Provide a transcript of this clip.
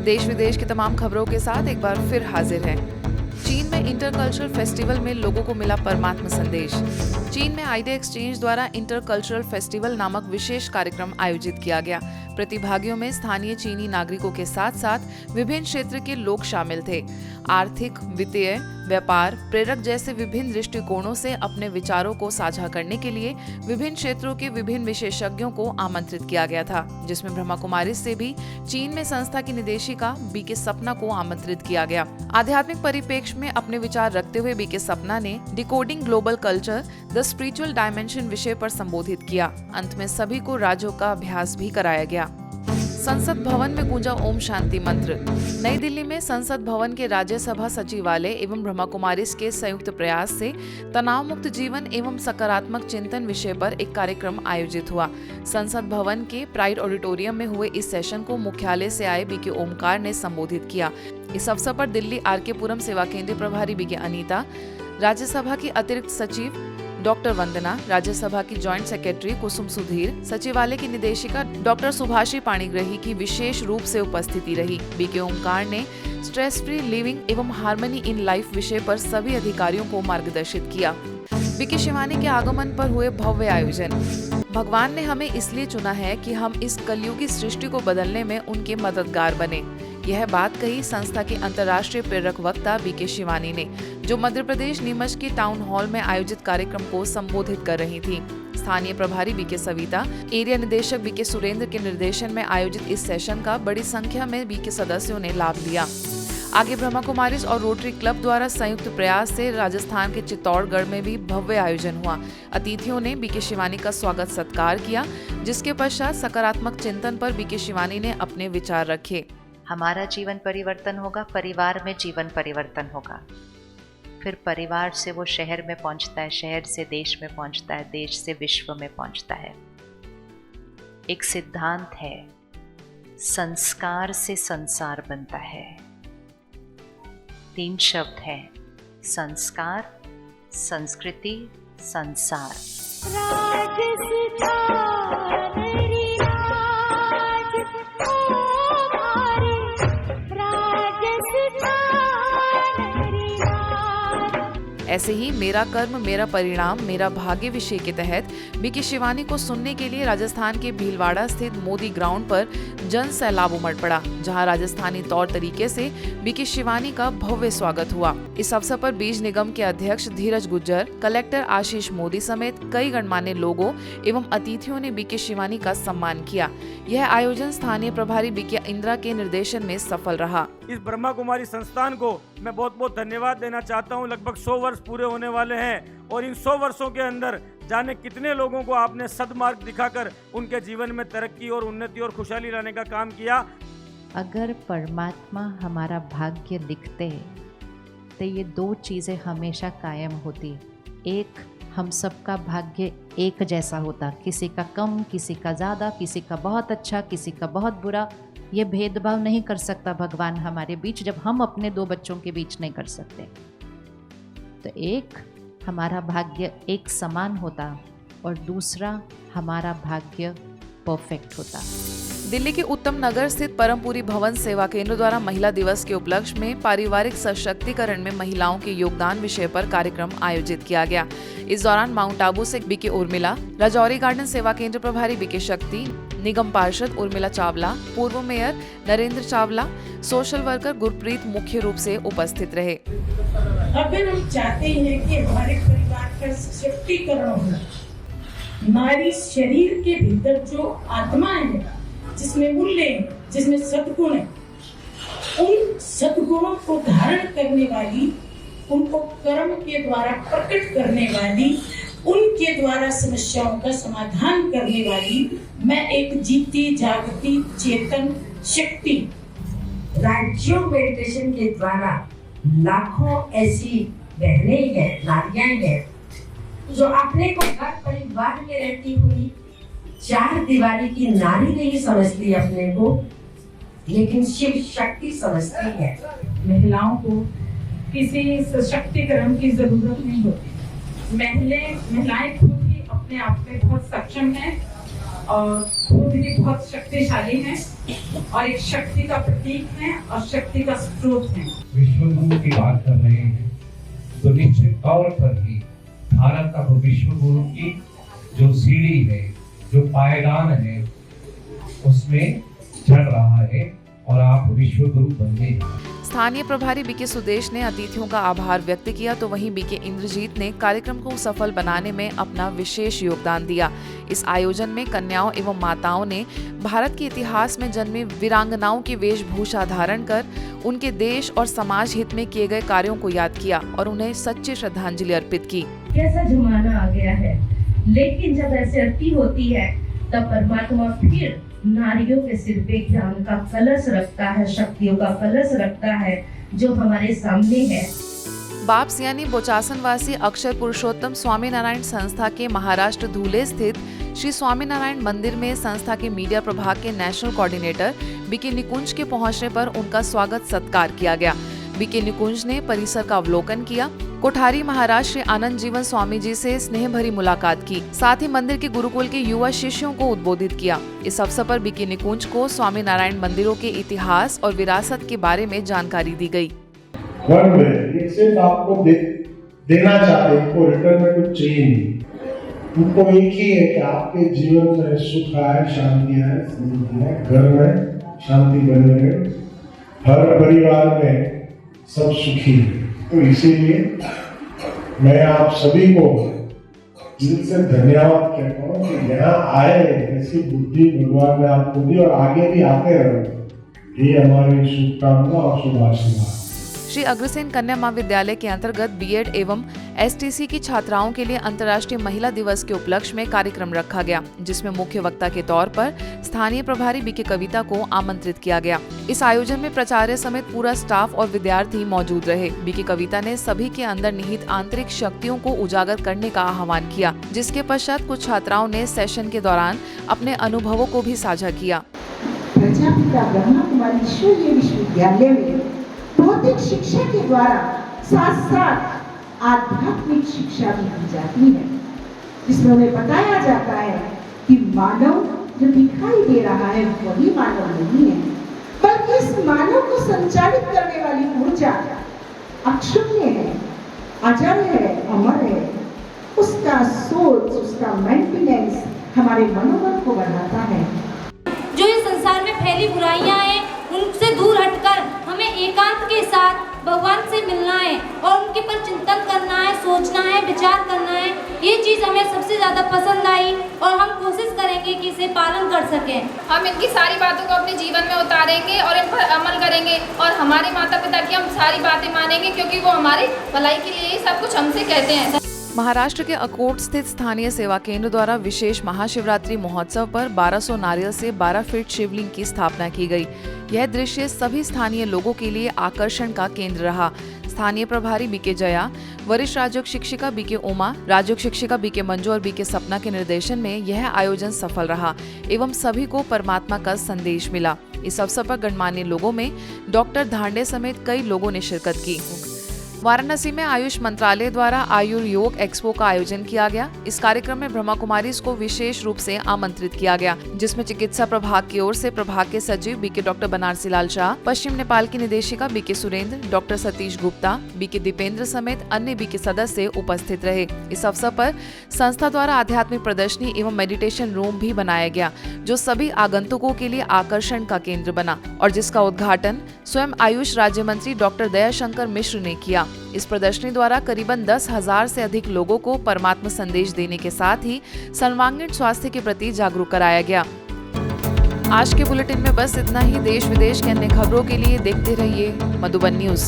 देश विदेश की तमाम खबरों के साथ एक बार फिर हाजिर हैं। चीन में इंटरकल्चरल फेस्टिवल में लोगों को मिला परमात्मा संदेश। चीन में आइडिया एक्सचेंज द्वारा इंटरकल्चरल फेस्टिवल नामक विशेष कार्यक्रम आयोजित किया गया। प्रतिभागियों में स्थानीय चीनी नागरिकों के साथ साथ विभिन्न क्षेत्र के लोग शामिल थे। आर्थिक, वित्तीय, व्यापार, प्रेरक जैसे विभिन्न दृष्टिकोणों से अपने विचारों को साझा करने के लिए विभिन्न क्षेत्रों के विभिन्न विशेषज्ञों को आमंत्रित किया गया था, जिसमें ब्रह्मा कुमारी से भी चीन में संस्था की निदेशिका बीके सपना को आमंत्रित किया गया। आध्यात्मिक परिप्रेक्ष्य में अपने विचार रखते हुए बीके सपना ने decoding global culture the spiritual dimension विषय पर संबोधित किया। अंत में सभी को राजयोग का अभ्यास भी कराया गया। संसद भवन में गूंजा ओम शांति मंत्र। नई दिल्ली में संसद भवन के राज्यसभा सचिवालय एवं ब्रह्मा कुमारीज के संयुक्त प्रयास से तनाव मुक्त जीवन एवं सकारात्मक चिंतन विषय पर एक कार्यक्रम आयोजित हुआ। संसद भवन के प्राइड ऑडिटोरियम में हुए इस सेशन को मुख्यालय से आए बीके ओमकार ने संबोधित किया। इस अवसर पर दिल्ली आरके पुरम सेवा केंद्र प्रभारी बीके अनीता, राज्यसभा की अतिरिक्त सचिव डॉक्टर वंदना, राज्यसभा की जॉइंट सेक्रेटरी कुसुम सुधीर, सचिवालय की निदेशिका डॉक्टर सुभाषी पाणिग्रही की विशेष रूप से उपस्थिति रही। बीके ओमकार ने स्ट्रेस फ्री लिविंग एवं हार्मनी इन लाइफ विषय पर सभी अधिकारियों को मार्गदर्शित किया। बीके शिवानी के आगमन पर हुए भव्य आयोजन। भगवान ने हमें इसलिए चुना है कि हम इस कलयुगी सृष्टि को बदलने में उनके मददगार बने। यह बात कही संस्था की अंतर्राष्ट्रीय प्रेरक वक्ता बीके शिवानी ने, जो मध्य प्रदेश नीमच की टाउन हॉल में आयोजित कार्यक्रम को संबोधित कर रही थी। स्थानीय प्रभारी बीके सविता, एरिया निदेशक बीके सुरेंद्र के निर्देशन में आयोजित इस सेशन का बड़ी संख्या में बीके सदस्यों ने लाभ लिया। आगे ब्रह्मा कुमारीज और रोटरी क्लब द्वारा संयुक्त प्रयास से राजस्थान के चित्तौड़गढ़ में भी भव्य आयोजन हुआ। अतिथियों ने बीके शिवानी का स्वागत सत्कार किया, जिसके पश्चात सकारात्मक चिंतन पर बीके शिवानी ने अपने विचार रखे। हमारा जीवन परिवर्तन होगा, परिवार में जीवन परिवर्तन होगा, फिर परिवार से वो शहर में पहुंचता है, शहर से देश में पहुंचता है, देश से विश्व में पहुंचता है। एक सिद्धांत है, संस्कार से संसार बनता है। 3 शब्द हैं, संस्कार, संस्कृति, संसार। ऐसे ही मेरा कर्म मेरा परिणाम मेरा भाग्य विषय के तहत बीके शिवानी को सुनने के लिए राजस्थान के भीलवाड़ा स्थित मोदी ग्राउंड पर जन सैलाब उमड़ पड़ा, जहां राजस्थानी तौर तरीके से बीके शिवानी का भव्य स्वागत हुआ। इस अवसर पर बीज निगम के अध्यक्ष धीरज गुज्जर, कलेक्टर आशीष मोदी समेत कई गणमान्य लोगों एवं अतिथियों ने बीके शिवानी का सम्मान किया। यह आयोजन स्थानीय प्रभारी बीके इंदिरा के निर्देशन में सफल रहा। इस ब्रह्मा कुमारी संस्थान को मैं बहुत बहुत धन्यवाद देना चाहता हूँ। लगभग 100 वर्ष पूरे होने वाले हैं और इन 100 वर्षों के अंदर जाने कितने लोगों को आपने सद्मार्ग दिखाकर उनके जीवन में तरक्की और उन्नति और खुशहाली लाने का काम किया। अगर परमात्मा हमारा भाग्य लिखते तो ये 2 चीज़ें हमेशा कायम होती। एक, हम सबका भाग्य एक जैसा होता, किसी का कम, किसी का ज़्यादा, किसी का बहुत अच्छा, किसी का बहुत बुरा। ये भेदभाव नहीं कर सकता भगवान हमारे बीच, जब हम अपने 2 बच्चों के बीच नहीं कर सकते। तो एक, हमारा भाग्य एक समान होता और दूसरा, हमारा भाग्य परफेक्ट होता। दिल्ली के उत्तम नगर स्थित परमपुरी भवन सेवा केंद्र द्वारा महिला दिवस के उपलक्ष्य में पारिवारिक सशक्तिकरण में महिलाओं के योगदान विषय पर कार्यक्रम आयोजित किया गया। इस दौरान माउंट आबू से बीके उर्मिला, राजौरी गार्डन सेवा केंद्र प्रभारी बीके शक्ति, निगम पार्षद उर्मिला चावला, पूर्व mayor Narendra Chawla, social worker Gurpreet मुख्य रूप से उपस्थित रहे। अगर हम चाहते हैं कि हमारे परिवार का सशक्तिकरण हो, नारी शरीर के भीतर जो आत्मा है, जिसमें मूल्य है, जिसमें सद्गुण है, उन सद्गुणों को धारण करने वाली, उनको कर्म के द्वारा प्रकट करने वाली, उनके द्वारा समस्याओं का समाधान करने वाली मैं एक जीती जागती चेतन शक्ति। राज्यों मेडिटेशन के द्वारा लाखों ऐसी बहनें हैं, नारियां हैं, जो अपने को घर परिवार में रहती हुई 4 दीवारी की नारी नहीं समझती अपने को, लेकिन शिव शक्ति समझती है। महिलाओं को किसी सशक्तिकरण की जरूरत नहीं होती। महिलाएं खुद ही अपने आप में बहुत सक्षम हैं और खुद भी बहुत शक्तिशाली हैं और एक शक्ति का प्रतीक हैं और शक्ति का स्रोत हैं। विश्व गुरु की बात कर रहे हैं तो निश्चित तौर पर ही भारत अब विश्व गुरु की जो सीढ़ी है, जो पायदान है, उसमें चढ़ रहा है और आप विश्व गुरु बने। स्थानीय प्रभारी बीके सुदेश ने अतिथियों का आभार व्यक्त किया तो वहीं बीके इंद्रजीत ने कार्यक्रम को सफल बनाने में अपना विशेष योगदान दिया। इस आयोजन में कन्याओं एवं माताओं ने भारत के इतिहास में जन्मी वीरांगनाओं की वेशभूषा धारण कर उनके देश और समाज हित में किए गए कार्यों को याद किया और उन्हें सच्ची श्रद्धांजलि अर्पित की। कैसा जमाना आ गया है, लेकिन जब ऐसी आरती होती है तब परमात्मा फिर नारियों के सिर पे ज्ञान का कलश रखता है, शक्तियों का कलश रखता है जो हमारे सामने है। बाप्स यानी बोचासन वासी अक्षर पुरुषोत्तम स्वामीनारायण संस्था के महाराष्ट्र धुले स्थित श्री स्वामीनारायण मंदिर में संस्था के मीडिया प्रभाग के नेशनल कोऑर्डिनेटर बीके निकुंज के पहुंचने पर उनका स्वागत सत्कार किया गया। बीके निकुंज ने परिसर का अवलोकन किया, कोठारी महाराज श्री आनंद जीवन स्वामी जी से स्नेह भरी मुलाकात की, साथ ही मंदिर के गुरुकुल के युवा शिष्यों को उद्बोधित किया। इस अवसर पर बीके निकुंज को स्वामी नारायण मंदिरों के इतिहास और विरासत के बारे में जानकारी दी गई। ये सिर्फ आपको देना चाहते हैं, इनको रिटर्न में कुछ चाहिए नहीं। उनको एक ही है कि आपके जीवन में सुख आए, शांति आए, समृद्धि आए, घर में शांति बने रहे, हर परिवार में सब सुखी है। तो इसीलिए मैं आप सभी को दिल से धन्यवाद कहता हूँ कि यहाँ आए, ऐसी बुद्धि भगवान ने आपको दी और आगे भी आते रहो। ये हमारी शुभकामना और शुभ आशीर्वाद। श्री अग्रसेन कन्या महाविद्यालय के अंतर्गत बीएड एवं एसटीसी की छात्राओं के लिए अंतर्राष्ट्रीय महिला दिवस के उपलक्ष्य में कार्यक्रम रखा गया, जिसमें मुख्य वक्ता के तौर पर स्थानीय प्रभारी बीके कविता को आमंत्रित किया गया। इस आयोजन में प्राचार्य समेत पूरा स्टाफ और विद्यार्थी मौजूद रहे। बीके कविता ने सभी के अंदर निहित आंतरिक शक्तियों को उजागर करने का आह्वान किया, जिसके पश्चात कुछ छात्राओं ने सेशन के दौरान अपने अनुभवों को भी साझा किया। प्रजापिता ब्रह्मा कुमारी सूर्य विश्वविद्यालय में भौतिक शिक्षा के द्वारा साथ साथ आध्यात्मिक शिक्षा भी दी जाती है, जिसमें उन्हें बताया जाता है कि मानव जो दिखाई दे रहा है वही मानव नहीं है, बल्कि इस मानव को संचालित करने वाली ऊर्जा अक्षुण्य है, अजर है, अमर है। उसका सोच, उसका मेंटेनेंस हमारे मनोबल को बढ़ाता है। जो इस संसार में फैली बुराइयां हैं उनसे दूर हटकर हमें एकांत के साथ भगवान से मिलना है और उनके पर चिंतन करना है, सोचना है, विचार करना है। ये चीज़ हमें सबसे ज़्यादा पसंद आई और हम कोशिश करेंगे कि इसे पालन कर सकें। हम इनकी सारी बातों को अपने जीवन में उतारेंगे और इन पर अमल करेंगे और हमारे माता पिता की हम सारी बातें मानेंगे, क्योंकि वो हमारी भलाई के लिए सब कुछ हमसे कहते हैं। महाराष्ट्र के अकोट स्थित स्थानीय सेवा केंद्र द्वारा विशेष महाशिवरात्रि महोत्सव पर 1200 नारियल से 12 फीट शिवलिंग की स्थापना की गई। यह दृश्य सभी स्थानीय लोगों के लिए आकर्षण का केंद्र रहा। स्थानीय प्रभारी बीके जया, वरिष्ठ राजयोग शिक्षिका बीके उमा, राजयोग शिक्षिका बीके मंजू और बीके सपना के निर्देशन में यह आयोजन सफल रहा एवं सभी को परमात्मा का संदेश मिला। इस अवसर पर गणमान्य लोगों में डॉक्टर धांडे समेत कई लोगों ने शिरकत की। वाराणसी में आयुष मंत्रालय द्वारा आयुर्योग एक्सपो का आयोजन किया गया। इस कार्यक्रम में ब्रह्मा कुमारीज को विशेष रूप से आमंत्रित किया गया, जिसमें चिकित्सा प्रभाग की ओर से प्रभाग के सचिव बीके डॉक्टर बनारसी लाल शाह, पश्चिम नेपाल की निदेशिका BK Surendra, doctor Satish Gupta, BK Dipendra समेत अन्य बीके सदस्य उपस्थित रहे। इस अवसर पर संस्था द्वारा आध्यात्मिक प्रदर्शनी एवं मेडिटेशन रूम भी बनाया गया, जो सभी आगंतुकों के लिए आकर्षण का केंद्र बना और जिसका उद्घाटन स्वयं आयुष राज्य मंत्री डॉक्टर दयाशंकर मिश्र ने किया। इस प्रदर्शनी द्वारा करीबन 10,000 से अधिक लोगों को परमात्मा संदेश देने के साथ ही सर्वांगीण स्वास्थ्य के प्रति जागरूक कराया गया। आज के बुलेटिन में बस इतना ही। देश विदेश के अन्य खबरों के लिए देखते रहिए मधुबन न्यूज।